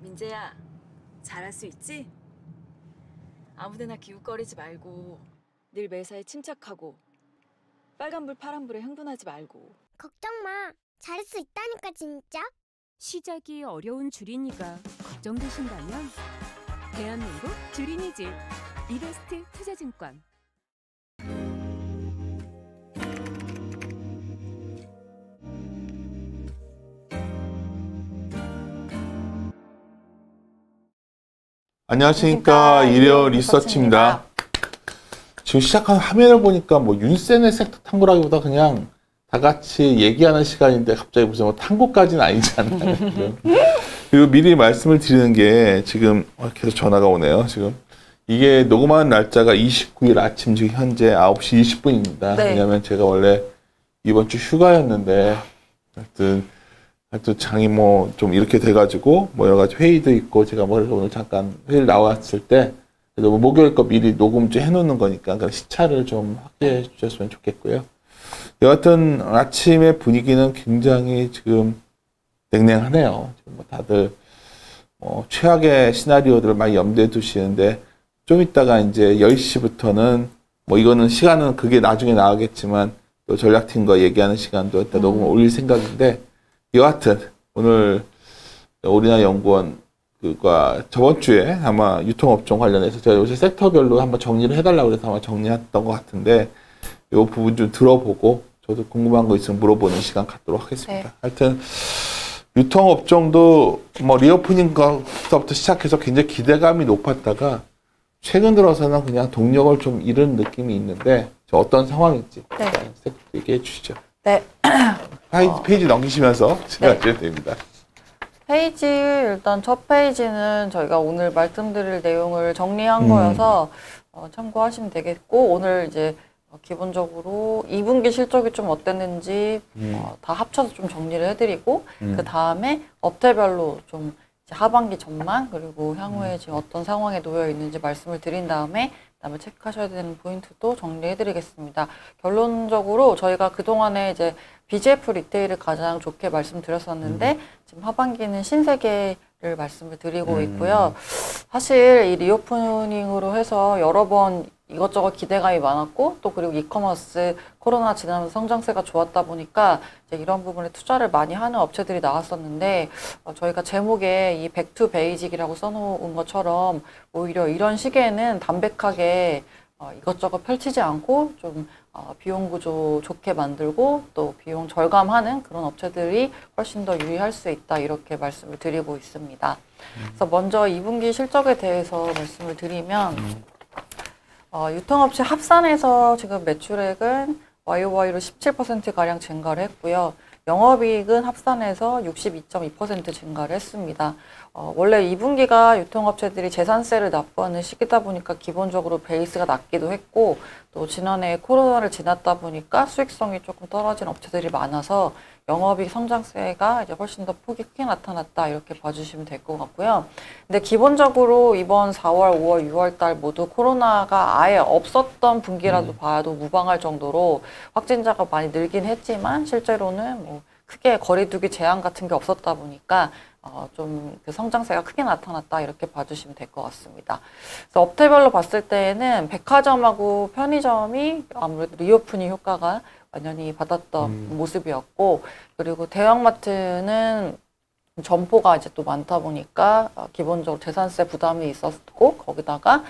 민재야, 잘할 수 있지? 아무데나 기웃거리지 말고 늘 매사에 침착하고 빨간불 파란불에 흥분하지 말고. 걱정 마. 잘할 수 있다니까 진짜. 시작이 어려운 주린이가 걱정되신다면 대한민국 주린이집 이베스트 투자증권. 안녕하십니까. 일요 리서치입니다. 지금 시작한 화면을 보니까 뭐 윤센의 섹터 탐구라기보다 그냥 다 같이 얘기하는 시간인데 갑자기 무슨 뭐 탐구까지는 아니잖아요. 그리고 미리 말씀을 드리는 게 지금 계속 전화가 오네요. 지금 이게 녹음하는 날짜가 29일 아침 지금 현재 9시 20분입니다. 네. 왜냐면 제가 원래 이번 주 휴가였는데 하여튼 장이 뭐 좀 이렇게 돼가지고 뭐 여러 가지 회의도 있고 제가 뭐 오늘 잠깐 회의를 나왔을 때 그래도 뭐 목요일 거 미리 녹음 좀 해놓는 거니까 그러니까 시차를 좀 확대해 주셨으면 좋겠고요. 여하튼 아침의 분위기는 굉장히 지금 냉랭하네요. 지금 뭐 다들 최악의 시나리오들을 많이 염두에 두시는데 좀 이따가 이제 10시부터는 뭐 이거는 시간은 그게 나중에 나가겠지만 또 전략팀과 얘기하는 시간도 일단 녹음을 올릴 생각인데 여하튼 오늘 오리나 연구원 그가 저번 주에 아마 유통업종 관련해서 제가 요새 섹터별로 한번 정리를 해달라고 해서 아마 정리했던 것 같은데 이 부분 좀 들어보고 저도 궁금한 거 있으면 물어보는 시간 갖도록 하겠습니다. 네. 하여튼 유통업종도 뭐 리오프닝부터 시작해서 굉장히 기대감이 높았다가 최근 들어서는 그냥 동력을 좀 잃은 느낌이 있는데 어떤 상황인지 얘기해 주시죠. 네. 페이지 넘기시면서 진행하셔도 됩니다. 페이지 일단 첫 페이지는 저희가 오늘 말씀드릴 내용을 정리한 거여서 참고하시면 되겠고 오늘 이제 기본적으로 2분기 실적이 좀 어땠는지 다 합쳐서 좀 정리를 해드리고 그 다음에 업태별로 좀 이제 하반기 전망 그리고 향후에 지금 어떤 상황에 놓여 있는지 말씀을 드린 다음에 그다음에 체크하셔야 되는 포인트도 정리해드리겠습니다. 결론적으로 저희가 그동안에 이제 BGF 리테일을 가장 좋게 말씀드렸었는데 지금 하반기는 신세계를 말씀을 드리고 있고요. 사실 이 리오프닝으로 해서 여러 번 이것저것 기대감이 많았고 또 그리고 이커머스 코로나 지나면서 성장세가 좋았다 보니까 이제 이런 부분에 투자를 많이 하는 업체들이 나왔었는데 저희가 제목에 이 백투 베이직이라고 써놓은 것처럼 오히려 이런 시기에는 담백하게 이것저것 펼치지 않고 좀 비용 구조 좋게 만들고 또 비용 절감하는 그런 업체들이 훨씬 더 유의할 수 있다 이렇게 말씀을 드리고 있습니다. 그래서 먼저 2분기 실적에 대해서 말씀을 드리면 유통업체 합산해서 지금 매출액은 YOY로 17%가량 증가를 했고요. 영업이익은 합산해서 62.2% 증가를 했습니다. 원래 2분기가 유통업체들이 재산세를 납부하는 시기다 보니까 기본적으로 베이스가 낮기도 했고 또 지난해 코로나를 지났다 보니까 수익성이 조금 떨어진 업체들이 많아서 영업이익 성장세가 이제 훨씬 더 폭이 크게 나타났다 이렇게 봐주시면 될 것 같고요. 근데 기본적으로 이번 4월, 5월, 6월 달 모두 코로나가 아예 없었던 분기라도 봐도 무방할 정도로 확진자가 많이 늘긴 했지만 실제로는 뭐 크게 거리두기 제한 같은 게 없었다 보니까 좀 그 성장세가 크게 나타났다 이렇게 봐주시면 될 것 같습니다. 그래서 업태별로 봤을 때에는 백화점하고 편의점이 아무래도 리오프닝 효과가 완전히 받았던 모습이었고 그리고 대형마트는 점포가 이제 또 많다 보니까 기본적으로 재산세 부담이 있었고 거기다가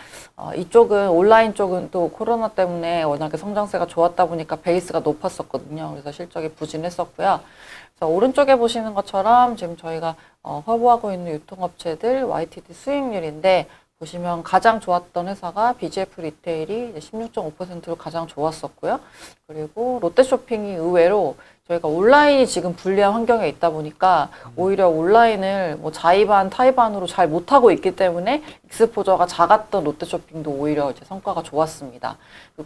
이쪽은 온라인 쪽은 또 코로나 때문에 워낙에 성장세가 좋았다 보니까 베이스가 높았었거든요. 그래서 실적이 부진했었고요. 그래서 오른쪽에 보시는 것처럼 지금 저희가 화보하고 있는 유통업체들 YTD 수익률인데 보시면 가장 좋았던 회사가 BGF 리테일이 16.5%로 가장 좋았었고요. 그리고 롯데쇼핑이 의외로 저희가 온라인이 지금 불리한 환경에 있다 보니까 오히려 온라인을 뭐 자의반 타의반으로 잘 못하고 있기 때문에 익스포저가 작았던 롯데쇼핑도 오히려 이제 성과가 좋았습니다.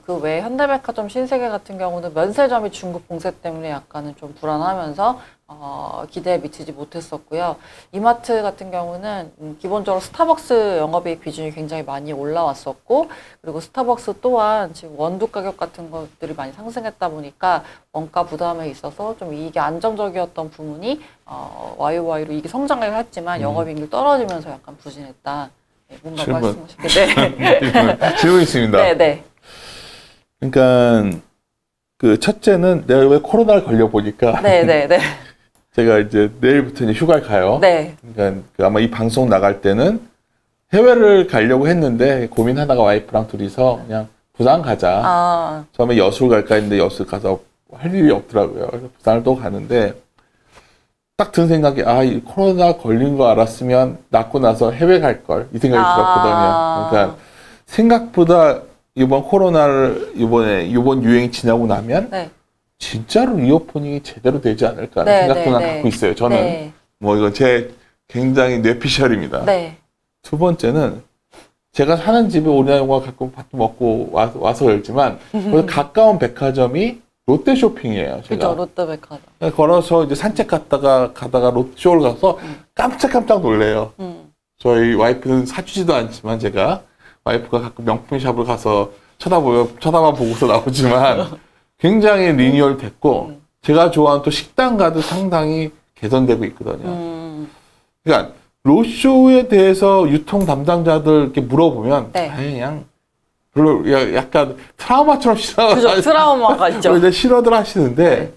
그 외에 현대백화점 신세계 같은 경우는 면세점이 중국 봉쇄 때문에 약간은 좀 불안하면서 기대에 미치지 못했었고요. 이마트 같은 경우는 기본적으로 스타벅스 영업이익 비중이 굉장히 많이 올라왔었고, 그리고 스타벅스 또한 지금 원두 가격 같은 것들이 많이 상승했다 보니까 원가 부담에 있어서 좀 이익이 안정적이었던 부분이 YOY로 이익이 성장을 했지만 영업이익률 떨어지면서 약간 부진했다. 네, 뭔가 질문. 말씀하시게. 네. 질문 있습니다. 네. 그러니까 그 첫째는 내가 왜 코로나를 걸려 보니까 네. 제가 이제 내일부터 이제 휴가를 가요. 네. 그러니까 그 아마 이 방송 나갈 때는 해외를 가려고 했는데 고민하다가 와이프랑 둘이서 그냥 부산 가자. 처음에 여수를 갈까 했는데 여수 가서 할 일이 없더라고요. 그래서 부산을 또 가는데 딱 든 생각이 이 코로나 걸린 거 알았으면 낫고 나서 해외 갈 걸 이 생각이 들었거든요. 그러니까 생각보다 이번 코로나를 이번 유행이 지나고 나면 네. 진짜로 리오프닝이 제대로 되지 않을까 하는 생각도 난 갖고 있어요. 저는 뭐 이건 제 굉장히 뇌피셜입니다. 네. 두 번째는 제가 사는 집에 오리나용과 가끔 밥도 먹고 와서 그랬지만 거기서 가까운 백화점이 롯데쇼핑이에요. 제가 그죠, 롯데백화점. 걸어서 이제 산책 가다가 롯데쇼를 가서 깜짝 놀래요. 저희 와이프는 사주지도 않지만 제가 와이프가 가끔 명품샵을 가서 쳐다만 보고서 나오지만 굉장히 리뉴얼 됐고 제가 좋아하는 또 식당 가도 상당히 개선되고 있거든요. 그러니까 로쇼에 대해서 유통 담당자들 이렇게 물어보면 그냥 별로 약간 트라우마처럼 그죠, 트라우마가 있죠. 싫어들 하시는데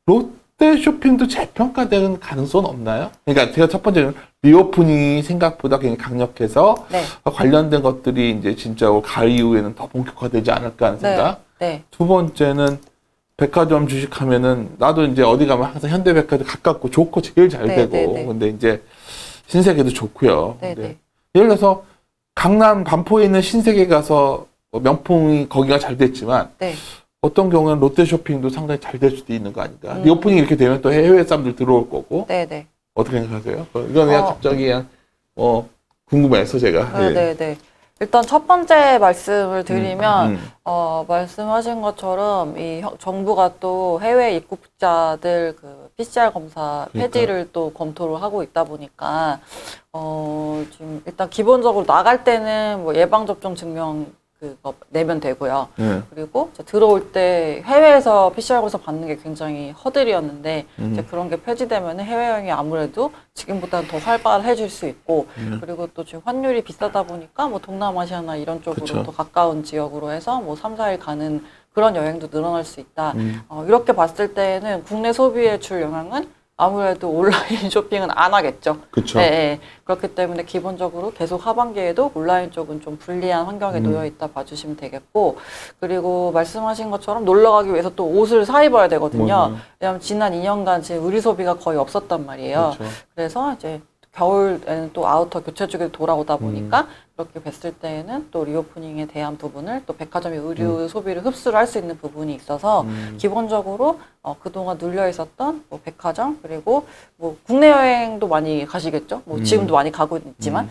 롯데 쇼핑도 재평가되는 가능성은 없나요? 그러니까 제가 첫 번째는 리오프닝이 생각보다 굉장히 강력해서 관련된 것들이 이제 진짜 가을 이후에는 더 본격화되지 않을까 하는 생각. 두 번째는 백화점 주식하면은 나도 이제 어디 가면 항상 현대백화점 가깝고 좋고 제일 잘 되고 근데 이제 신세계도 좋고요. 근데 예를 들어서 강남 반포에 있는 신세계 가서 명품이 거기가 잘 됐지만 어떤 경우는 롯데쇼핑도 상당히 잘 될 수도 있는 거 아닌가. 리오프닝이 이렇게 되면 또 해외 사람들 들어올 거고. 어떻게 생각하세요? 이건 그냥 갑자기 그냥 궁금해서 제가. 일단 첫 번째 말씀을 드리면 말씀하신 것처럼 이 정부가 또 해외 입국자들 그 PCR 검사 폐지를 또 검토를 하고 있다 보니까 지금 일단 기본적으로 나갈 때는 뭐 예방접종 증명 그거 내면 되고요. 그리고 들어올 때 해외에서 PCR 검사 받는 게 굉장히 허들이었는데 이제 그런 게 폐지되면 해외여행이 아무래도 지금보다는 더 활발해질 수 있고 그리고 또 지금 환율이 비싸다 보니까 뭐 동남아시아나 이런 쪽으로 더 가까운 지역으로 해서 뭐 3, 4일 가는 그런 여행도 늘어날 수 있다. 이렇게 봤을 때는 국내 소비에 줄 영향은 아무래도 온라인 쇼핑은 안 하겠죠. 그렇죠. 그렇기 때문에 기본적으로 계속 하반기에도 온라인 쪽은 좀 불리한 환경에 놓여 있다 봐주시면 되겠고, 그리고 말씀하신 것처럼 놀러 가기 위해서 또 옷을 사 입어야 되거든요. 왜냐하면 지난 2년간 지금 의류 소비가 거의 없었단 말이에요. 그래서 이제 겨울에는 또 아우터 교체 쪽에 돌아오다 보니까 그렇게 뵀을 때에는 또 리오프닝에 대한 부분을 또 백화점의 의류 소비를 흡수를 할 수 있는 부분이 있어서 기본적으로 그동안 눌려 있었던 뭐 백화점 그리고 뭐 국내 여행도 많이 가시겠죠. 뭐 지금도 많이 가고 있지만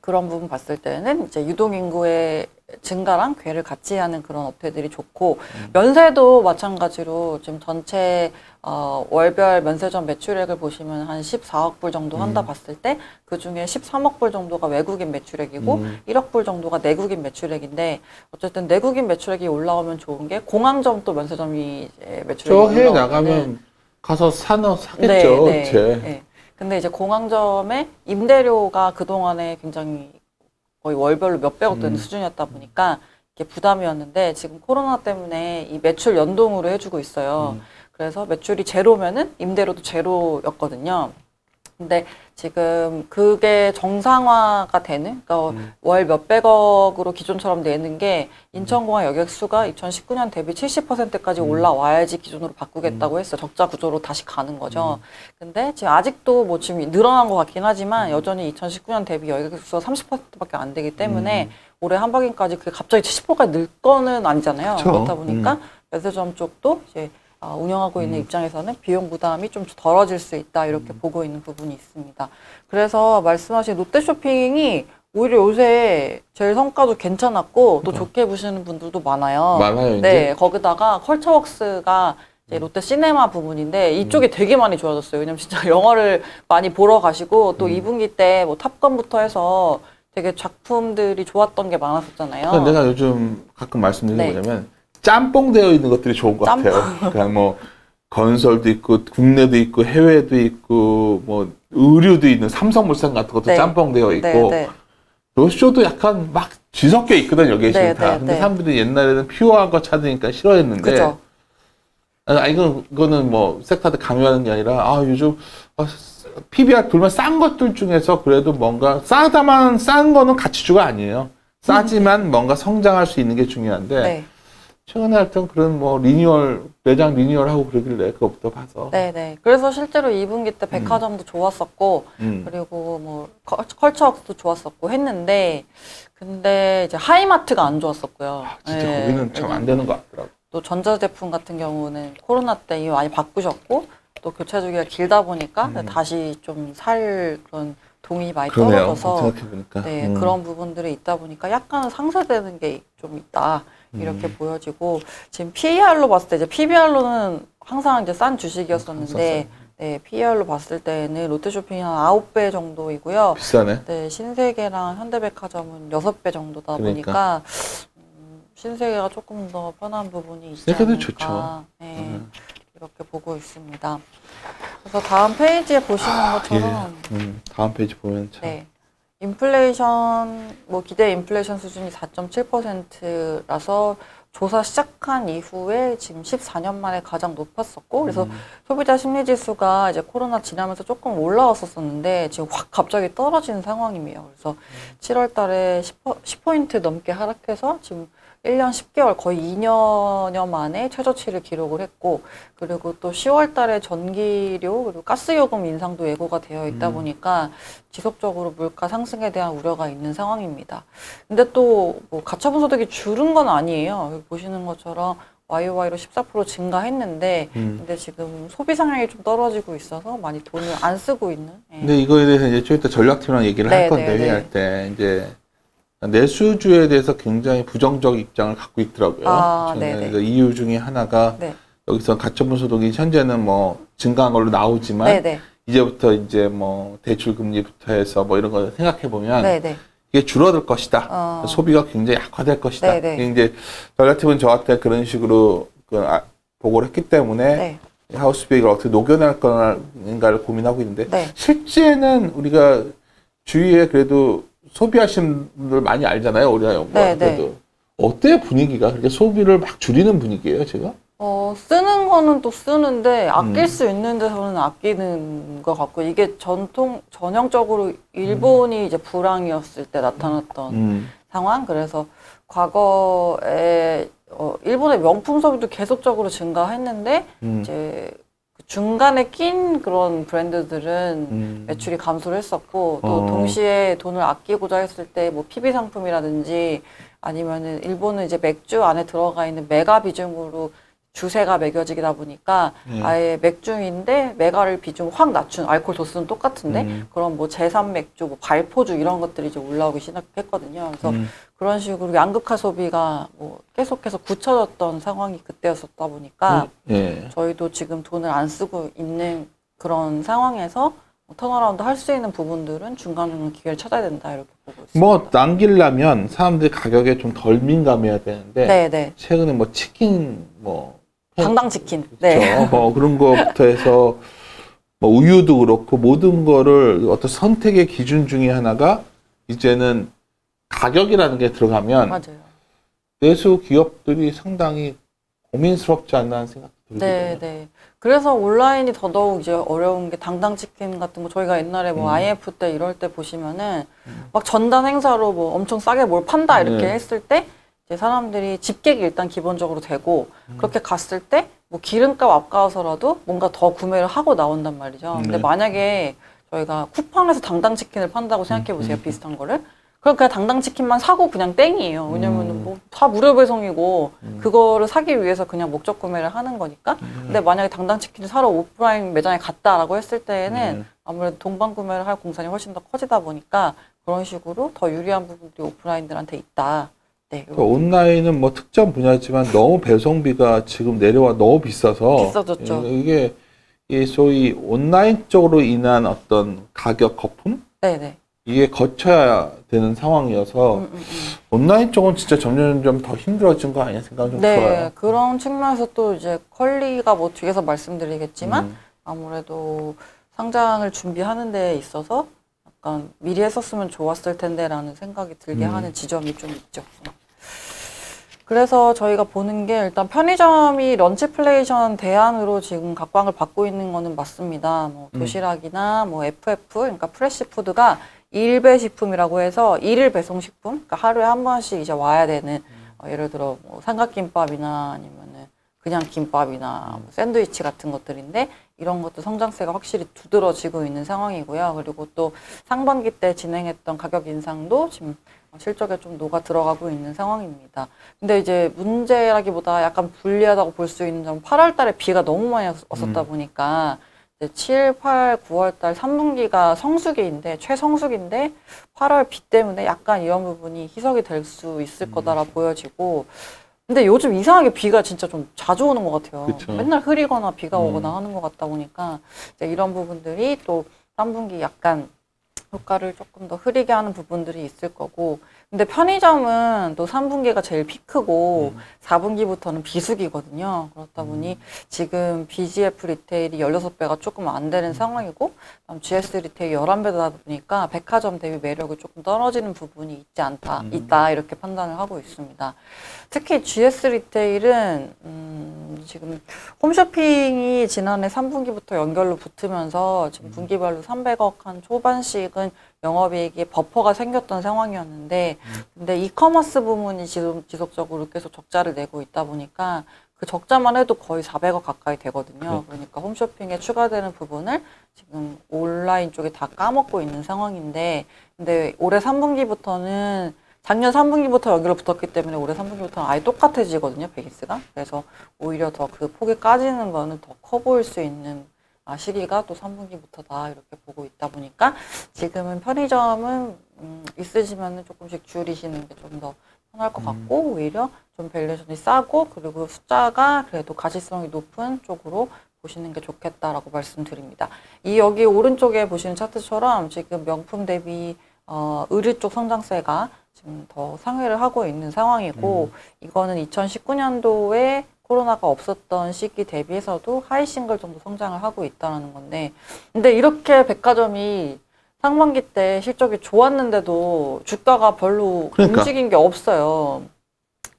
그런 부분 봤을 때는 이제 유동 인구의 증가랑 궤를 같이 하는 그런 업체들이 좋고 면세도 마찬가지로 지금 전체 월별 면세점 매출액을 보시면 한 14억 불 정도 한다 봤을 때 그중에 13억 불 정도가 외국인 매출액이고 1억 불 정도가 내국인 매출액인데 어쨌든 내국인 매출액이 올라오면 좋은 게 공항점 또 면세점이 이제 매출액이 저 해외 나가면 가서 사겠죠. 근데 이제 공항점의 임대료가 그동안에 굉장히 거의 월별로 몇백억 되는 수준이었다 보니까 이게 부담이었는데 지금 코로나 때문에 이 매출 연동으로 해주고 있어요. 그래서 매출이 제로면은 임대료도 제로였거든요. 근데 지금 그게 정상화가 되는, 그러니까 월 몇백억으로 기존처럼 내는 게 인천공항 여객수가 2019년 대비 70%까지 올라와야지 기존으로 바꾸겠다고 했어요. 적자 구조로 다시 가는 거죠. 근데 지금 아직도 뭐 지금 늘어난 것 같긴 하지만 여전히 2019년 대비 여객수가 30%밖에 안 되기 때문에 올해 한박인까지 그게 갑자기 70%까지 늘 거는 아니잖아요. 그렇다 보니까 면세점 쪽도 이제 운영하고 있는 입장에서는 비용 부담이 좀 덜어질 수 있다 이렇게 보고 있는 부분이 있습니다. 그래서 말씀하신 롯데쇼핑이 오히려 요새 제일 성과도 괜찮았고 또 좋게 보시는 분들도 많아요. 많아요. 네, 거기다가 컬처웍스가 이제 롯데 시네마 부분인데 이쪽이 되게 많이 좋아졌어요. 왜냐면 진짜 영화를 많이 보러 가시고 또 2분기 때 뭐 탑건부터 해서 되게 작품들이 좋았던 게 많았었잖아요. 그러니까 내가 요즘 가끔 말씀드리는 네. 뭐냐면 짬뽕 되어 있는 것들이 좋은 것 같아요. 그러니까 뭐 건설도 있고 국내도 있고 해외도 있고 뭐 의류도 있는 삼성물산 같은 것도 네. 짬뽕 되어 있고 네, 네. 로쇼도 약간 막 뒤섞여 있거든 여기에 지금 네, 다. 네, 근데 네. 사람들이 옛날에는 퓨어한 거 찾으니까 싫어했는데 그죠. 이거는 뭐 섹터한테 강요하는 게 아니라 요즘 PBR 돌면 싼 것들 중에서 그래도 뭔가 싸다만 싼 거는 가치주가 아니에요. 싸지만 뭔가 성장할 수 있는 게 중요한데 네. 최근에 하여튼 그런 뭐 매장 리뉴얼하고 그러길래 그것부터 봐서 네네. 그래서 실제로 2분기 때 백화점도 좋았었고, 그리고 뭐 컬처웍스도 좋았었고 했는데, 근데 이제 하이마트가 안 좋았었고요. 진짜 네. 거기는 참 안 되는 것 같더라고. 또 전자제품 같은 경우는 코로나 때 이미 많이 바꾸셨고, 또 교체 주기가 길다 보니까 다시 좀 살 그런 동이 많이 그러네요. 떨어져서 생각해보니까. 네, 그런 부분들이 있다 보니까 약간 상쇄되는 게 좀 있다. 이렇게 보여지고 지금 PER로 봤을 때 이제 PBR로는 항상 이제 싼 주식이었었는데 네, PER로 봤을 때는 롯데쇼핑이 한 9배 정도이고요. 비싸네. 네, 신세계랑 현대백화점은 6배 정도다 그러니까. 보니까 신세계가 조금 더 편한 부분이 있지 신세계도 않을까. 좋죠. 네, 이렇게 보고 있습니다. 그래서 다음 페이지에 보시는 것처럼 다음 페이지 보면 참. 네. 인플레이션, 뭐 기대 인플레이션 수준이 4.7%라서 조사 시작한 이후에 지금 14년 만에 가장 높았었고, 그래서 소비자 심리 지수가 이제 코로나 지나면서 조금 올라왔었는데 지금 확 갑자기 떨어지는 상황이에요. 그래서 7월 달에 10포인트 넘게 하락해서 지금 1년 10개월, 거의 2년여 만에 최저치를 기록을 했고, 그리고 또 10월 달에 전기료, 그리고 가스요금 인상도 예고가 되어 있다 보니까 지속적으로 물가 상승에 대한 우려가 있는 상황입니다. 근데 또 뭐 가처분 소득이 줄은 건 아니에요. 여기 보시는 것처럼 YOY로 14% 증가했는데, 근데 지금 소비 상향이 좀 떨어지고 있어서 많이 돈을 안 쓰고 있는. 예. 근데 이거에 대해서 이제 좀 이따 전략팀이랑 얘기를 할 건데, 회의할 때, 이제, 내수주에 대해서 굉장히 부정적 입장을 갖고 있더라고요. 그래서 이유 중에 하나가, 여기서 가처분 소득이 현재는 뭐 증가한 걸로 나오지만, 이제부터 이제 뭐 대출금리부터 해서 뭐 이런 거 생각해보면, 이게 줄어들 것이다. 소비가 굉장히 약화될 것이다. 이제 전략팀은 저한테 그런 식으로 보고를 했기 때문에, 하우스베이를 어떻게 녹여낼 건가를 고민하고 있는데, 실제는 우리가 주위에 그래도 소비하시는 분들 많이 알잖아요. 우리가 그래도. 어때요, 분위기가? 그렇게 소비를 막 줄이는 분위기예요, 제가? 쓰는 거는 또 쓰는데 아낄 수 있는 데서는 아끼는 것 같고, 이게 전형적으로 일본이 이제 불황이었을 때 나타났던 상황. 그래서 과거에 일본의 명품 소비도 계속적으로 증가했는데 이제 중간에 낀 그런 브랜드들은 매출이 감소를 했었고, 또 동시에 돈을 아끼고자 했을 때 뭐 PB 상품이라든지 아니면은 일본은 이제 맥주 안에 들어가 있는 메가 비중으로 주세가 매겨지다 보니까 아예 맥주인데 메가를 비중 확 낮춘, 알코올 도수는 똑같은데 그런 뭐 제삼 맥주, 뭐 발포주 이런 것들이 이제 올라오기 시작했거든요. 그래서 그런 식으로 양극화 소비가 뭐 계속해서 굳혀졌던 상황이 그때였었다 보니까 저희도 지금 돈을 안 쓰고 있는 그런 상황에서 턴어라운드 할 수 있는 부분들은 중간중간 기회를 찾아야 된다, 이렇게 보고 있습니다. 뭐 남기려면 사람들이 가격에 좀 덜 민감해야 되는데, 최근에 뭐 치킨 당당 치킨. 그렇죠. 뭐 그런 거부터 해서 뭐 우유도 그렇고 모든 거를 어떤 선택의 기준 중에 하나가 이제는 가격이라는 게 들어가면 맞아요. 내수 기업들이 상당히 고민스럽지 않나 하는 생각이 들거든요. 그래서 온라인이 더더욱 이제 어려운 게 당당 치킨 같은 거, 저희가 옛날에 뭐 IF 때 이럴 때 보시면은 막 전단 행사로 뭐 엄청 싸게 뭘 판다 이렇게 했을 때 이제 사람들이 집객이 일단 기본적으로 되고, 그렇게 갔을 때 뭐 기름값 아까워서라도 뭔가 더 구매를 하고 나온단 말이죠. 근데 만약에 저희가 쿠팡에서 당당 치킨을 판다고 생각해 보세요. 비슷한 거를. 그럼 그냥 당당 치킨만 사고 그냥 땡이에요. 왜냐면 뭐 다 무료 배송이고 그거를 사기 위해서 그냥 목적 구매를 하는 거니까. 근데 만약에 당당 치킨을 사러 오프라인 매장에 갔다라고 했을 때에는 아무래도 동반 구매를 할 공산이 훨씬 더 커지다 보니까 그런 식으로 더 유리한 부분들이 오프라인들한테 있다. 네, 그러니까 온라인은 뭐 특정 분야지만 너무 배송비가 지금 내려와 너무 비싸서 비싸졌죠. 이게 이 소위 온라인 쪽으로 인한 어떤 가격 거품 네네. 이게 거쳐야 되는 상황이어서 온라인 쪽은 진짜 점점 더 힘들어진 거 아니야 생각이 좀 네, 들어요. 그런 측면에서 또 이제 컬리가 뭐 뒤에서 말씀드리겠지만 아무래도 상장을 준비하는 데 있어서 약간 미리 했었으면 좋았을 텐데라는 생각이 들게 하는 지점이 좀 있죠. 그래서 저희가 보는 게 일단 편의점이 런치플레이션 대안으로 지금 각광을 받고 있는 거는 맞습니다. 뭐 도시락이나 뭐 FF, 그러니까 프레시푸드가 일배 식품이라고 해서 일일 배송 식품, 그러니까 하루에 한 번씩 이제 와야 되는 예를 들어 뭐 삼각김밥이나 아니면은 그냥 김밥이나 뭐 샌드위치 같은 것들인데 이런 것도 성장세가 확실히 두드러지고 있는 상황이고요. 그리고 또 상반기 때 진행했던 가격 인상도 지금 실적에 좀 녹아 들어가고 있는 상황입니다. 근데 이제 문제라기보다 약간 불리하다고 볼 수 있는 점은 8월 달에 비가 너무 많이 왔었다 보니까 이제 7, 8, 9월 달 3분기가 성수기인데 최성수기인데 8월 비 때문에 약간 이런 부분이 희석이 될 수 있을 거다라 보여지고 근데 요즘 이상하게 비가 진짜 좀 자주 오는 것 같아요. 그쵸. 맨날 흐리거나 비가 오거나 하는 것 같다 보니까 이제 이런 부분들이 또 3분기 약간 효과를 조금 더 흐리게 하는 부분들이 있을 거고 근데 편의점은 또 3분기가 제일 피크고 4분기부터는 비수기거든요. 그렇다 보니 지금 BGF 리테일이 16배가 조금 안 되는 상황이고 GS 리테일이 11배다 보니까 백화점 대비 매력이 조금 떨어지는 부분이 있다 이렇게 판단을 하고 있습니다. 특히 GS 리테일은 지금 홈쇼핑이 지난해 3분기부터 연결로 붙으면서 지금 분기별로 300억 한 초반씩은 영업이익에 버퍼가 생겼던 상황이었는데 근데 이커머스 부문이 지속적으로 계속 적자를 내고 있다 보니까 그 적자만 해도 거의 400억 가까이 되거든요. 그러니까 홈쇼핑에 추가되는 부분을 지금 온라인 쪽에 다 까먹고 있는 상황인데 근데 올해 3분기부터는 작년 3분기부터 연결로 붙었기 때문에 올해 3분기부터는 아예 똑같아지거든요, 베이스가. 그래서 오히려 더 그 폭이 까지는 거는 더 커 보일 수 있는 시기가 또 3분기부터다 이렇게 보고 있다 보니까 지금은 편의점은 있으시면 조금씩 줄이시는 게 좀 더 편할 것 같고 오히려 좀 밸류에이션이 싸고 그리고 숫자가 그래도 가시성이 높은 쪽으로 보시는 게 좋겠다라고 말씀드립니다. 여기 오른쪽에 보시는 차트처럼 지금 명품 대비 의류 쪽 성장세가 지금 더 상회를 하고 있는 상황이고 이거는 2019년도에 코로나가 없었던 시기 대비해서도 하이 싱글 정도 성장을 하고 있다는 건데 근데 이렇게 백화점이 상반기 때 실적이 좋았는데도 주가가 별로 움직인 게 없어요.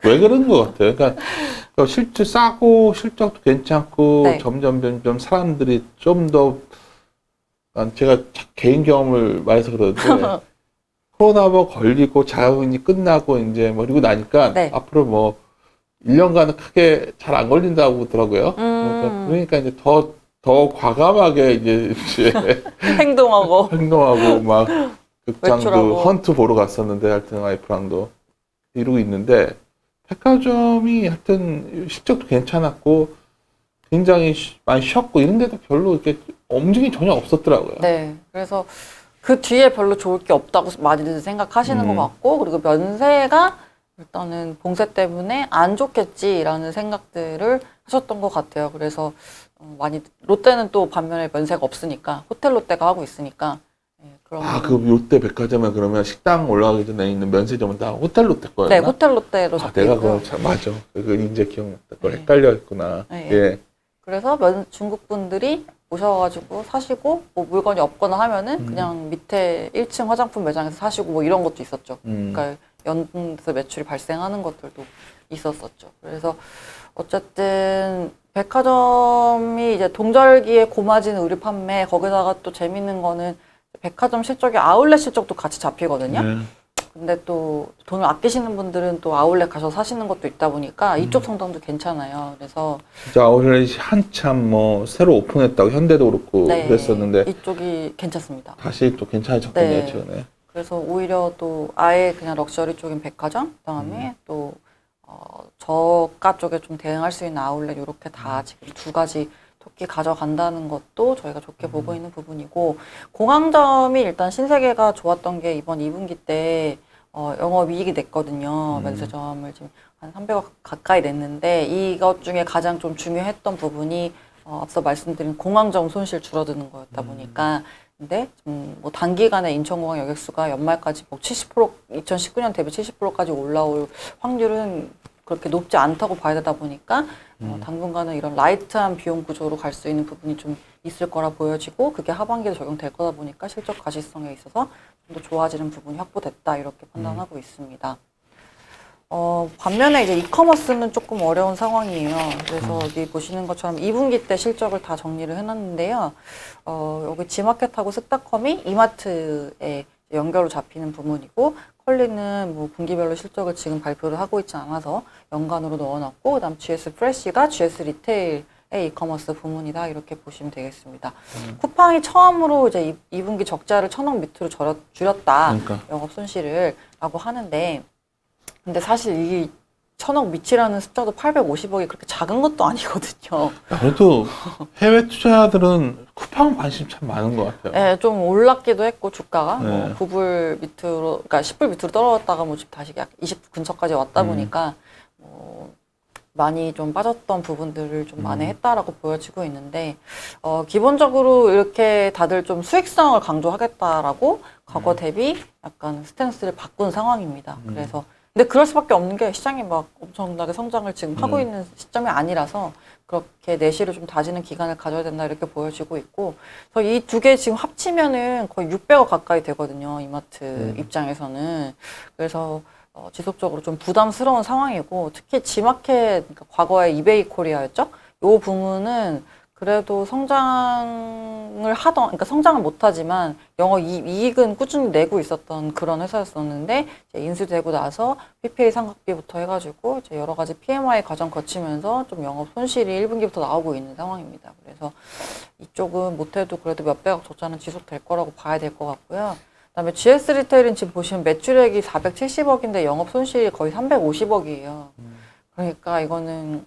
왜 그런 것 같아요? 그러니까 실제 싸고 실적도 괜찮고 네. 점점 사람들이 좀 더 제가 개인 경험을 말해서 그러는데 코로나 뭐 걸리고 자가격리 끝나고 이제 뭐 그리고 나니까 네. 앞으로 뭐 1년간은 크게 잘 안 걸린다고 하더라고요. 그러니까 이제 더 과감하게 이제 행동하고 막 극장도 외출하고. 헌트 보러 갔었는데 하여튼 와이프랑도 이러고 있는데 백화점이 하여튼 실적도 괜찮았고 굉장히 많이 쉬었고 이런데도 별로 이렇게 움직임이 전혀 없었더라고요. 네. 그래서 그 뒤에 별로 좋을 게 없다고 많이들 생각하시는 것 같고 그리고 면세가 일단은 봉쇄 때문에 안 좋겠지라는 생각들을 하셨던 것 같아요. 그래서 많이 롯데는 또 반면에 면세가 없으니까 호텔 롯데가 하고 있으니까 그런 그 롯데 백화점에 그러면 식당 올라가기 전에 있는 면세점은 다 호텔 롯데 거였나? 네, 호텔 롯데로 잡혀 내가 있고요. 그거 참 맞아. 그거 이제 기억났다. 그걸 네. 헷갈려 했구나. 네. 예. 그래서 중국 분들이 오셔가지고 사시고 뭐 물건이 없거나 하면은 그냥 밑에 1층 화장품 매장에서 사시고 뭐 이런 것도 있었죠. 그러니까 연동돼서 매출이 발생하는 것들도 있었었죠. 그래서 어쨌든 백화점이 이제 동절기에 고마진 의류 판매 거기다가 또 재밌는 거는 백화점 실적이 아울렛 실적도 같이 잡히거든요. 근데 또 돈을 아끼시는 분들은 또 아울렛 가서 사시는 것도 있다 보니까 이쪽 성장도 괜찮아요. 그래서 진짜 아울렛이 한참 뭐 새로 오픈했다고 현대도 그렇고 네, 그랬었는데 이쪽이 괜찮습니다. 다시 또 괜찮아졌군요, 네. 최근에. 그래서 오히려 또 아예 그냥 럭셔리 쪽인 백화점, 그다음에 또 저가 쪽에 좀 대응할 수 있는 아울렛 이렇게 다 지금 두 가지 토끼 가져간다는 것도 저희가 좋게 보고 있는 부분이고 공항점이 일단 신세계가 좋았던 게 이번 2분기 때 영업이익이 냈거든요. 면세점을 지금 한 300억 가까이 냈는데 이것 중에 가장 좀 중요했던 부분이 앞서 말씀드린 공항점 손실 줄어드는 거였다 보니까 근데 뭐 단기간에 인천공항 여객수가 연말까지 뭐 70% 2019년 대비 70%까지 올라올 확률은 그렇게 높지 않다고 봐야 되다 보니까 당분간은 이런 라이트한 비용 구조로 갈 수 있는 부분이 좀 있을 거라 보여지고 그게 하반기에 적용될 거다 보니까 실적 가시성에 있어서 좀 더 좋아지는 부분이 확보됐다 이렇게 판단하고 있습니다. 반면에 이제 이커머스는 조금 어려운 상황이에요. 그래서 여기 보시는 것처럼 2분기 때 실적을 다 정리를 해놨는데요. 여기 지마켓하고 스타컴이 이마트에 연결로 잡히는 부분이고 컬리는 뭐 분기별로 실적을 지금 발표를 하고 있지 않아서 연간으로 넣어놨고 그다음 GS 프레시가 GS 리테일의 이커머스 부문이다 이렇게 보시면 되겠습니다. 쿠팡이 처음으로 이제 2분기 적자를 1,000억 밑으로 줄였다 그러니까. 영업 손실을 라고 하는데 근데 사실 이 1,000억 밑이라는 숫자도 850억이 그렇게 작은 것도 아니거든요. 그래도 해외 투자자들은 쿠팡 관심 참 많은 것 같아요. 네, 좀 올랐기도 했고 주가가 네. 뭐 9불 밑으로, 그러니까 10불 밑으로 떨어졌다가 뭐 지금 다시 약 20 근처까지 왔다 보니까 많이 좀 빠졌던 부분들을 좀 만회했다라고 보여지고 있는데 기본적으로 이렇게 다들 좀 수익성을 강조하겠다라고 과거 대비 약간 스탠스를 바꾼 상황입니다. 그래서 근데 그럴 수밖에 없는 게 시장이 막 엄청나게 성장을 지금 하고 있는 시점이 아니라서 그렇게 내실을 좀 다지는 기간을 가져야 된다 이렇게 보여지고 있고 그래서 이 두 개 지금 합치면은 거의 600억 가까이 되거든요. 이마트 입장에서는. 그래서 지속적으로 좀 부담스러운 상황이고 특히 지마켓 그러니까 과거에 이베이 코리아였죠. 요 부문은 그래도 성장을 하던 그러니까 성장을 못하지만 영업 이익은 꾸준히 내고 있었던 그런 회사였었는데 이제 인수되고 나서 PPA 상각비부터 해가지고 이제 여러 가지 PMI 과정 거치면서 좀 영업 손실이 1분기부터 나오고 있는 상황입니다. 그래서 이쪽은 못해도 그래도 몇백억 적자는 지속될 거라고 봐야 될 것 같고요. 그다음에 GS 리테일은 지금 보시면 매출액이 470억인데 영업 손실이 거의 350억이에요. 그러니까 이거는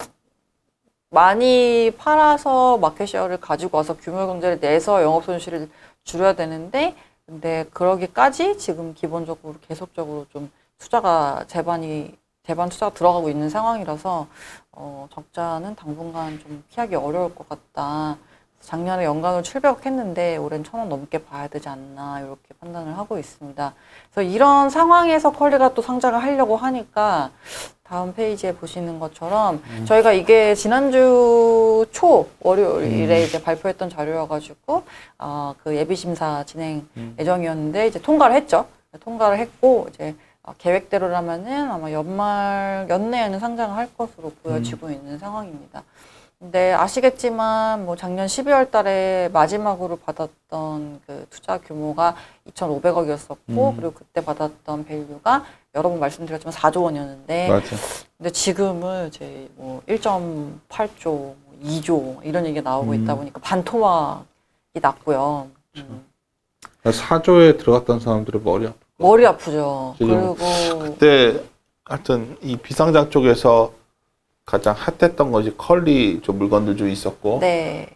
많이 팔아서 마켓쉐어를 가지고 와서 규모 경제를 내서 영업 손실을 줄여야 되는데 근데 그러기까지 지금 기본적으로 계속적으로 좀 투자가 재반 투자가 들어가고 있는 상황이라서 적자는 당분간 좀 피하기 어려울 것 같다. 작년에 연간으로 700억 했는데 올해는 1,000원 넘게 봐야 되지 않나 이렇게 판단을 하고 있습니다. 그래서 이런 상황에서 컬리가 또 상장을 하려고 하니까 다음 페이지에 보시는 것처럼 저희가 이게 지난주 초 월요일에 이제 발표했던 자료여가지고 그 예비 심사 진행 예정이었는데 이제 통과를 했죠. 통과를 했고 이제 계획대로라면은 아마 연내에는 상장을 할 것으로 보여지고 있는 상황입니다. 근데 아시겠지만 뭐 작년 12월 달에 마지막으로 받았던 그 투자 규모가 2,500억이었었고 그리고 그때 받았던 밸류가 여러 번 말씀드렸지만 4조 원이었는데 맞아. 근데 지금은 이제 뭐 1.8조, 2조 이런 얘기가 나오고 있다 보니까 반토막이 났고요. 4조에 들어갔던 사람들은 머리 아프죠. 지금 그리고 그때 하여튼 이 비상장 쪽에서 가장 핫했던 것이 컬리 좀 물건들 좀 있었고 네.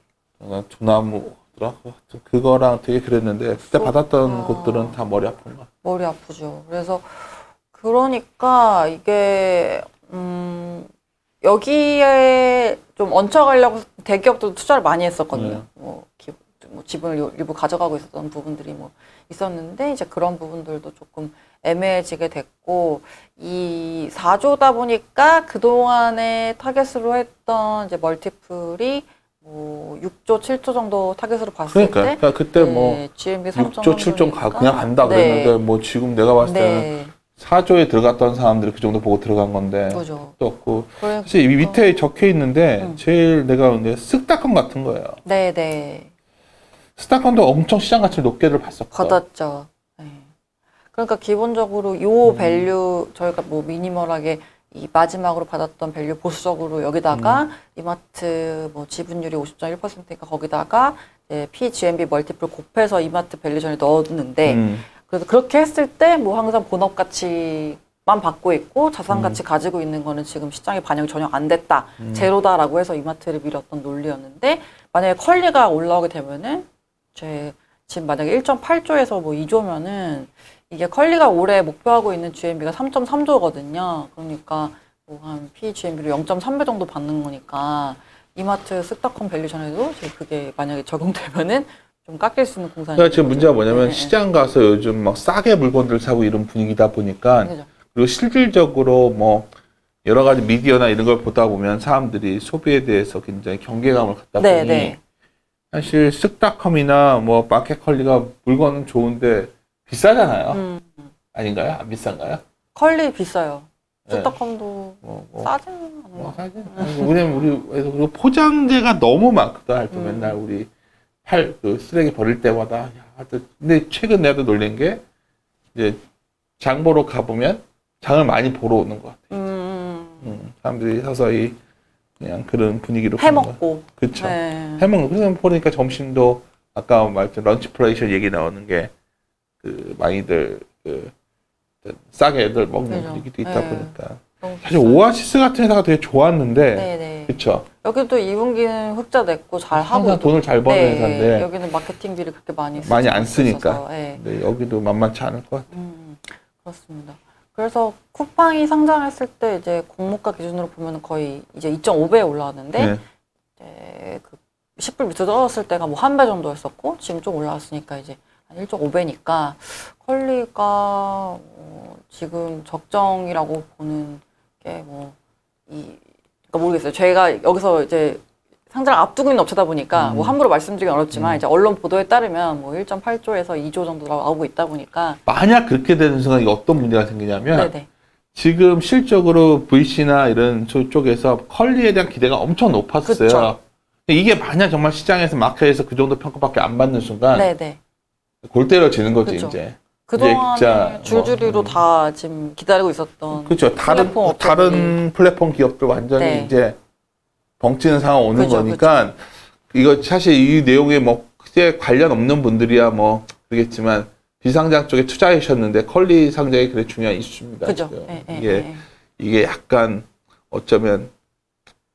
두나무더라 그거랑 되게 그랬는데 그때 받았던 곳들은 다 머리 아픈 거. 머리 아프죠. 그래서 그러니까 이게 여기에 좀 얹혀가려고 대기업도 투자를 많이 했었거든요. 뭐 지분을 일부 가져가고 있었던 부분들이 뭐 있었는데 이제 그런 부분들도 조금 애매해지게 됐고 이 4조다 보니까 그동안에 타겟으로 했던 이제 멀티플이 뭐 6조, 7조 정도 타겟으로 봤을 그러니까 그때 뭐 GMB 6조, 7조 그냥 간다 그랬는데 뭐 지금 내가 봤을 때는 4조에 들어갔던 사람들이 그 정도 보고 들어간 건데 그죠. 또 없고 사실 이 밑에 적혀 있는데 제일 내가 쓱닷컴 같은 거예요. 네네. 스타컴도 엄청 시장 가치를 높게를 봤었고 받았죠. 네. 그러니까 기본적으로 요 밸류 저희가 뭐 미니멀하게 이 마지막으로 받았던 밸류 보수적으로 여기다가 이마트 뭐 지분율이 50.1%니까 거기다가 PGMB 멀티플 곱해서 이마트 밸류션에 넣었는데 그래서 그렇게 했을 때 뭐 항상 본업 가치만 받고 있고 자산 가치 가지고 있는 거는 지금 시장에 반영이 전혀 안 됐다. 제로다라고 해서 이마트를 밀었던 논리였는데 만약에 컬리가 올라오게 되면은 지금 만약에 1.8조에서 뭐 2조면은 이게 컬리가 올해 목표하고 있는 GMV가 3.3조거든요. 그러니까 뭐 한 PGMV로 0.3배 정도 받는 거니까 이마트 쓱닷컴 밸류션에도 이제 그게 만약에 적용되면은 좀 깎일 수 있는 공산이. 그러니까 지금 문제가 뭐냐면 네. 시장 가서 요즘 막 싸게 물건들 사고 이런 분위기다 보니까 그죠. 그리고 실질적으로 뭐 여러 가지 미디어나 이런 걸 보다 보면 사람들이 소비에 대해서 굉장히 경계감을 갖다 보니 네, 네. 사실 쓱닷컴이나 뭐 마켓컬리가 물건은 좋은데 비싸잖아요. 아닌가요? 안 비싼가요? 컬리 비싸요. 네. 쓱닷컴도 뭐 싸지는 않은 것 같아요. 왜냐면 우리 그리고 포장재가 너무 많거든. 할 때 음. 맨날 우리 그 쓰레기 버릴 때마다 야, 근데 최근 내가 놀란 게 이제 장 보러 가보면 장을 많이 보러 오는 것 같아요. 사람들이 서서히 그냥 그런 분위기로 해먹고. 그렇죠. 네. 해먹는. 그래서 보니까 점심도 아까 말했던 런치 프레이션 얘기 나오는 게 그 많이들 그 싸게 애들 먹는 그죠. 분위기도 있다 네. 보니까 너무 사실 비싸요. 오아시스 같은 회사가 되게 좋았는데 네네. 그렇죠. 여기도 2분기는 흑자 냈고 잘 하고 항상 돈을 잘 버는 네, 회사인데 여기는 마케팅비를 그렇게 많이 많이 안 쓰지 쓰니까. 않았어서, 네. 근데 여기도 만만치 않을 것 같아요. 그렇습니다. 그래서 쿠팡이 상장했을 때 이제 공모가 기준으로 보면 거의 이제 2.5배에 올라왔는데 네. 이제 그 10불 밑으로 떨어졌을 때가 뭐 한 배 정도였었고 지금 좀 올라왔으니까 이제 한 1.5배니까 컬리가 지금 적정이라고 보는 게 뭐 그러니까 모르겠어요. 저희가 여기서 이제 상장을 앞두고 있는 업체다 보니까 뭐 함부로 말씀드리긴 어렵지만 이제 언론 보도에 따르면 뭐 1.8조에서 2조 정도 나오고 있다 보니까 만약 그렇게 되는 순간 이게 어떤 문제가 생기냐면 네네. 지금 실적으로 VC나 이런 쪽에서 컬리에 대한 기대가 엄청 높았어요. 그쵸. 이게 만약 정말 시장에서 마켓에서 그 정도 평가밖에 안 받는 순간 네네. 골 때려지는 거지 그쵸. 이제. 그동안에 진짜 줄줄이로 다 지금 기다리고 있었던 그렇죠. 플랫폼 업체들이. 다른 플랫폼 기업들 완전히 네. 이제 벙찌는 상황 오는 그죠, 거니까 이거 사실 이 내용에 뭐 크게 관련 없는 분들이야 뭐 그러겠지만 비상장 쪽에 투자하셨는데 컬리 상장이 그래 중요한 이슈입니다. 그죠. 지금. 예. 이게 약간 어쩌면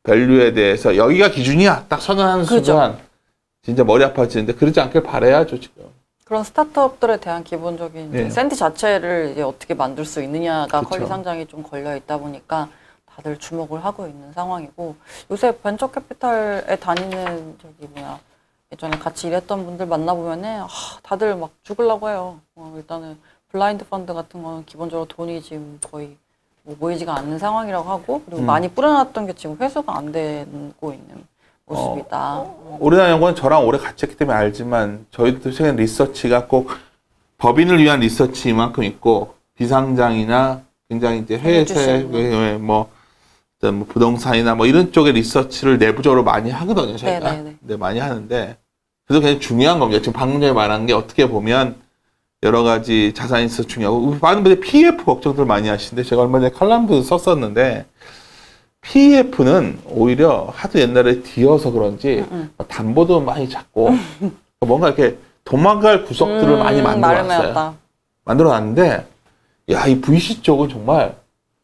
밸류에 대해서 여기가 기준이야 딱 선언하는 그죠. 순간 진짜 머리 아파지는데 그러지 않길 바라야죠 지금. 그런 스타트업들에 대한 기본적인 이제 네. 센티 자체를 이제 어떻게 만들 수 있느냐가 그쵸. 컬리 상장이 좀 걸려 있다 보니까 다들 주목을 하고 있는 상황이고 요새 벤처 캐피탈에 다니는 예전에 같이 일했던 분들 만나보면은 다들 막 죽으려고 해요. 일단은 블라인드 펀드 같은 거는 기본적으로 돈이 지금 거의 뭐 모이지가 않는 상황이라고 하고 그리고 많이 뿌려놨던 게 지금 회수가 안 되고 있는 모습이다. 우리나라 연구원 저랑 오래 같이 했기 때문에 알지만 저희도 최근 리서치가 꼭 법인을 위한 리서치 이만큼 있고 비상장이나 굉장히 이제 해외 뭐 어떤 뭐 부동산이나 뭐 이런 쪽의 리서치를 내부적으로 많이 하거든요 저희가. 네네네. 네, 많이 하는데 그래서 굉장히 중요한 겁니다. 지금 방금 전에 말한 게 어떻게 보면 여러 가지 자산이 있어서 중요하고 많은 분들이 PF 걱정들 많이 하시는데 제가 얼마 전에 칼럼도 썼었는데 PEF는 오히려 하도 옛날에 뒤어서 그런지 담보도 많이 잡고 뭔가 이렇게 도망갈 구석들을 많이 만들어놨어요. 만들어놨는데 야, 이 VC 쪽은 정말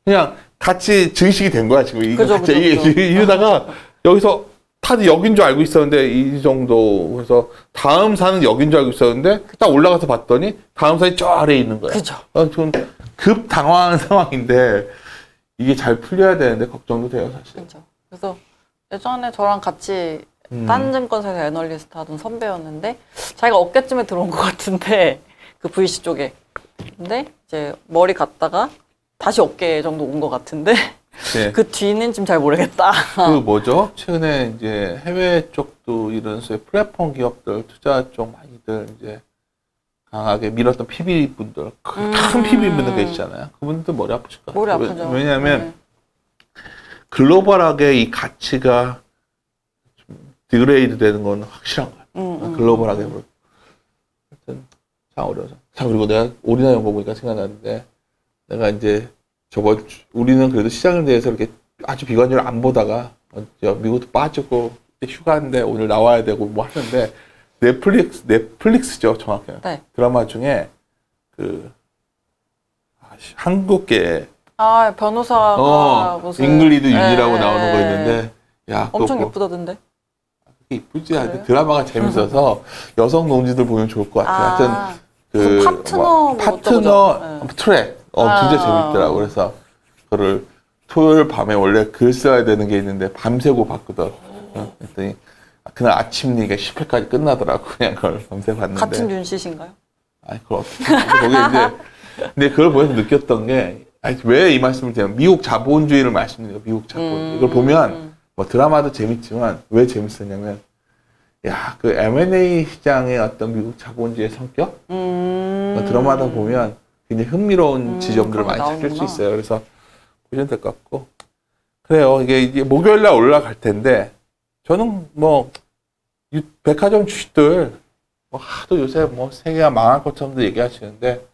그냥 같이 증식이 된 거야 지금. 그죠. 이러다가 여기서 다들 여긴 줄 알고 있었는데 이 정도 그래서 다음 사는 여긴 줄 알고 있었는데 딱 올라가서 봤더니 다음 산이 저 아래에 있는 거야. 그죠. 좀 급 당황한 상황인데 이게 잘 풀려야 되는데 걱정도 돼요 사실. 그렇죠. 그래서 예전에 저랑 같이 딴 증권사에서 애널리스트 하던 선배였는데 자기가 어깨쯤에 들어온 것 같은데 그 VC 쪽에 근데 이제 머리 갔다가 다시 어깨 정도 온 것 같은데 네. 그 뒤는 지금 잘 모르겠다. 그 뭐죠? 최근에 이제 해외 쪽도 이런 소위 플랫폼 기업들 투자 쪽 많이들 이제 강하게 밀었던 PB 분들 큰 PB 분들 계시잖아요. 그분들 머리 아프실 것 같아요. 머리 아프죠. 왜냐하면 글로벌하게 이 가치가 좀 디그레이드 되는 건 확실한 거예요. 글로벌하게. 하여튼 참 어려워서. 참 그리고 내가 오리나 연구 보니까 생각나는데 내가 이제 우리는 그래도 시장에 대해서 이렇게 아주 비관적으로 안 보다가 미국도 빠지고 휴가인데 오늘 나와야 되고 뭐 하는데 넷플릭스죠 정확히. 네. 드라마 중에 그 한국계 변호사가 무슨 잉글리드 윤이라고 나오는 거 있는데 야 엄청 그거 예쁘다던데. 이쁘지 않은데 드라마가 재밌어서 여성 농지들 보면 좋을 것 같아요. 하여튼 무슨 파트너 뭐 파트너 어쩌고저쩌고. 트랙 진짜 재밌더라고. 그래서 그거를 토요일 밤에 원래 글 써야 되는 게 있는데 밤새고 봤거든. 그랬더니 그날 아침 리가 10회까지 끝나더라고. 그냥 그걸 밤새 봤는데. 같은 윤씨신가요? 아니 그걸 어떻게 거기 이제 근데 그걸 보면서 느꼈던 게 왜 이 말씀을 드리냐면 미국 자본주의를 말씀드려요. 미국 자본주의. 이걸 보면 뭐 드라마도 재밌지만 왜 재밌었냐면 야, 그 M&A 시장의 어떤 미국 자본주의의 성격? 드라마다 보면 굉장히 흥미로운 지점들을 그런 게 많이 찾을 수 나오는구나. 있어요. 그래서 보시면 될 것 같고. 그래요. 이게 목요일 날 올라갈 텐데 저는 뭐 백화점 주식들 뭐 하도 요새 뭐 세계가 망할 것처럼도 얘기하시는데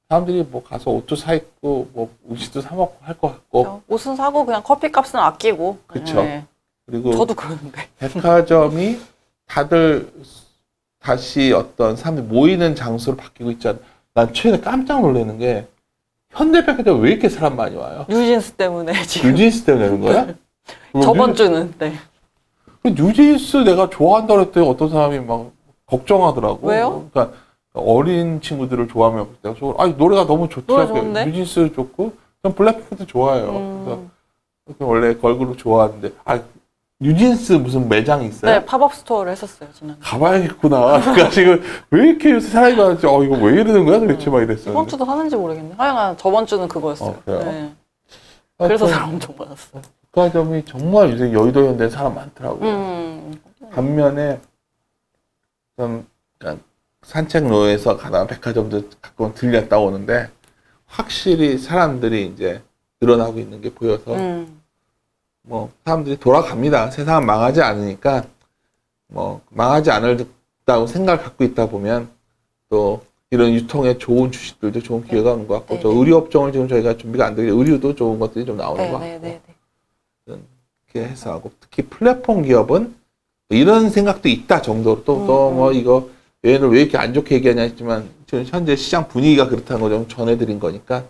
사람들이 뭐 가서 옷도 사 입고 뭐 음식도 사 먹고 할 것 같고. 옷은 사고 그냥 커피값은 아끼고. 그쵸. 네. 그리고 저도 그러는데. 백화점이 다들 다시 어떤 사람들이 모이는 장소로 바뀌고 있잖아. 난 최근에 깜짝 놀라는 게 현대백화점 왜 이렇게 사람 많이 와요? 뉴진스 때문에 지금. 뉴진스 때문에 그런 거야? 저번 주는. 네. 뉴진스 내가 좋아한다 그랬더니 어떤 사람이 막 걱정하더라고. 왜요? 그러니까 어린 친구들을 좋아하면 내가 아니 노래가 너무 좋더라고요. 노래 좋은데? 뉴진스 좋고 전 블랙핑크도 좋아해요. 그래서 원래 걸그룹 좋아하는데 뉴진스 무슨 매장이 있어요? 네, 팝업 스토어를 했었어요, 지난. 가봐야겠구나. 그러니까 지금 왜 이렇게 요새 사람이 많지? 이거 왜 이러는 거야 도대체 막 이랬어요. 이번 주도 하는지 모르겠네. 하여간 저번 주는 그거였어요. 그래요? 네. 그래서 사람 엄청 많았어요. 백화점이 정말 요새 여의도 현대에 사람 많더라고요. 반면에 좀 그러니까 산책로에서 가다가 백화점도 가끔 들렸다 오는데 확실히 사람들이 이제 늘어나고 있는 게 보여서 뭐 사람들이 돌아갑니다. 세상은 망하지 않으니까 뭐 망하지 않을다고 생각을 갖고 있다 보면 또 이런 유통에 좋은 주식들도 좋은 기회가 오는 것 같고 저 의류 업종을 지금 저희가 준비가 안 되게 의류도 좋은 것들이 좀 나오는 것 같고 이렇게 해서 하고 특히 플랫폼 기업은 이런 생각도 있다 정도로 또 뭐 이거 얘는 왜 이렇게 안 좋게 얘기하냐 했지만 지금 현재 시장 분위기가 그렇다는 거 좀 전해드린 거니까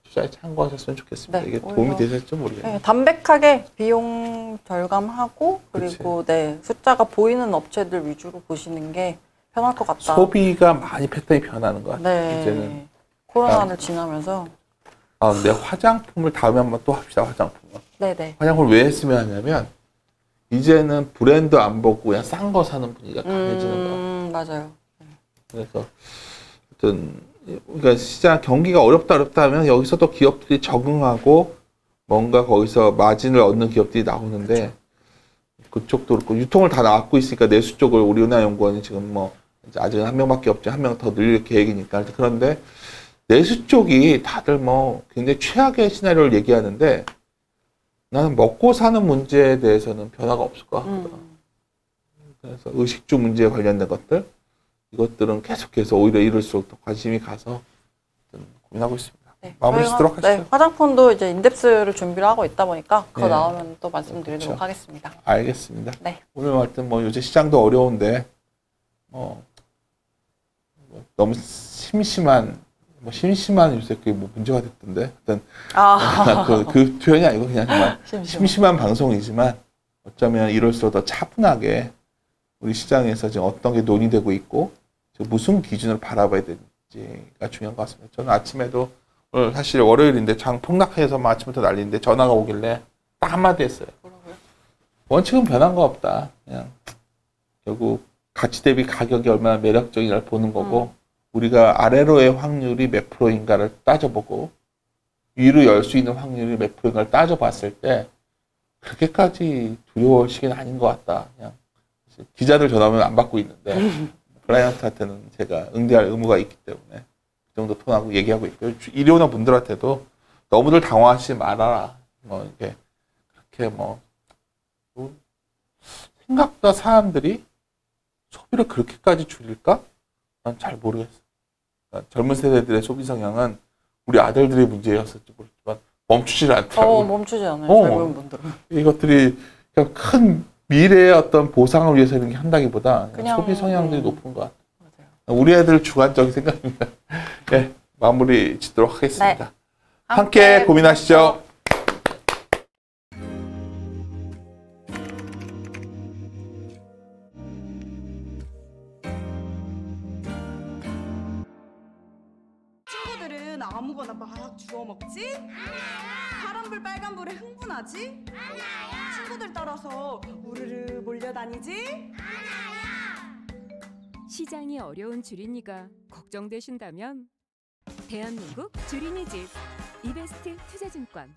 투자에 참고하셨으면 좋겠습니다. 네, 이게 도움이 되실지 모르겠네요. 네, 담백하게 비용 절감하고 그리고 네, 숫자가 보이는 업체들 위주로 보시는 게 편할 것 같다. 소비가 많이 패턴이 변하는 것 같아요. 네. 이제는 코로나를 지나면서. 근데 화장품을 다음에 한번 또 합시다. 화장품은. 네네. 화장품을 왜 했으면 하냐면 이제는 브랜드 안 보고 그냥 싼 거 사는 분위기가 강해지는 거 같아요. 맞아요. 그래서 어떤 그러니까 시장 경기가 어렵다 하면 여기서 또 기업들이 적응하고 뭔가 거기서 마진을 얻는 기업들이 나오는데 그쪽도 그렇고 유통을 다 나왔고 있으니까 내수 쪽을 우리 은하연구원이 지금 뭐 이제 아직은 한 명밖에 없지 한 명 더 늘릴 계획이니까 그런데 내수 쪽이 다들 뭐 굉장히 최악의 시나리오를 얘기하는데 나는 먹고 사는 문제에 대해서는 변화가 없을 것 같거든. 그래서 의식주 문제에 관련된 것들 이것들은 계속해서 오히려 이럴수록 더 관심이 가서 고민하고 있습니다. 네, 마무리 짓도록 하시죠. 네, 화장품도 이제 인덱스를 준비를 하고 있다 보니까 그거 네. 나오면 또 말씀드리도록 그렇죠. 하겠습니다. 알겠습니다. 네. 오늘 하여튼 뭐 요새 시장도 어려운데 뭐 너무 심심한 요새 그게 뭐 문제가 됐던데 하여튼 그 표현이 아니고 그냥 정말 심심한 방송이지만 어쩌면 이럴수록 더 차분하게 우리 시장에서 지금 어떤 게 논의되고 있고 지금 무슨 기준을 바라봐야 되는지가 중요한 것 같습니다. 저는 아침에도 오늘 사실 월요일인데 장 폭락해서 뭐 아침부터 난리인데 전화가 오길래 딱 한마디 했어요. 원칙은 변한 거 없다. 그냥 결국 가치 대비 가격이 얼마나 매력적인가를 보는 거고 우리가 아래로의 확률이 몇 프로인가를 따져보고 위로 열 수 있는 확률이 몇 프로인가를 따져봤을 때 그렇게까지 두려울 시기는 아닌 것 같다. 그냥 기자들 전화하면 안 받고 있는데 클라이언트한테는 제가 응대할 의무가 있기 때문에 그 정도 톤하고 얘기하고 있고요. 일요원 분들한테도 너무들 당황하지 말아라. 뭐 이게 그렇게 뭐 생각보다 사람들이 소비를 그렇게까지 줄일까? 난 잘 모르겠어. 그러니까 젊은 세대들의 소비 성향은 우리 아들들의 문제였을지 모르지만 멈추질 않더라고요. 멈추지 않아요. 젊은 분들은. 이것들이 그냥 큰 미래의 어떤 보상을 위해서 이런 게 한다기보다 그냥 소비 성향들이 높은 것 같아요. 맞아요. 우리 애들 주관적인 생각입니다. 네, 마무리 짓도록 하겠습니다. 네. 함께 고민하시죠. 애들은 아무거나 막 주워 먹지? 파란불 빨간불에 흥분하지? 친구들 따라서 우르르 몰려다니지? 시장이 어려운 주린이가 걱정되신다면 대한민국 주린이집 이베스트 투자증권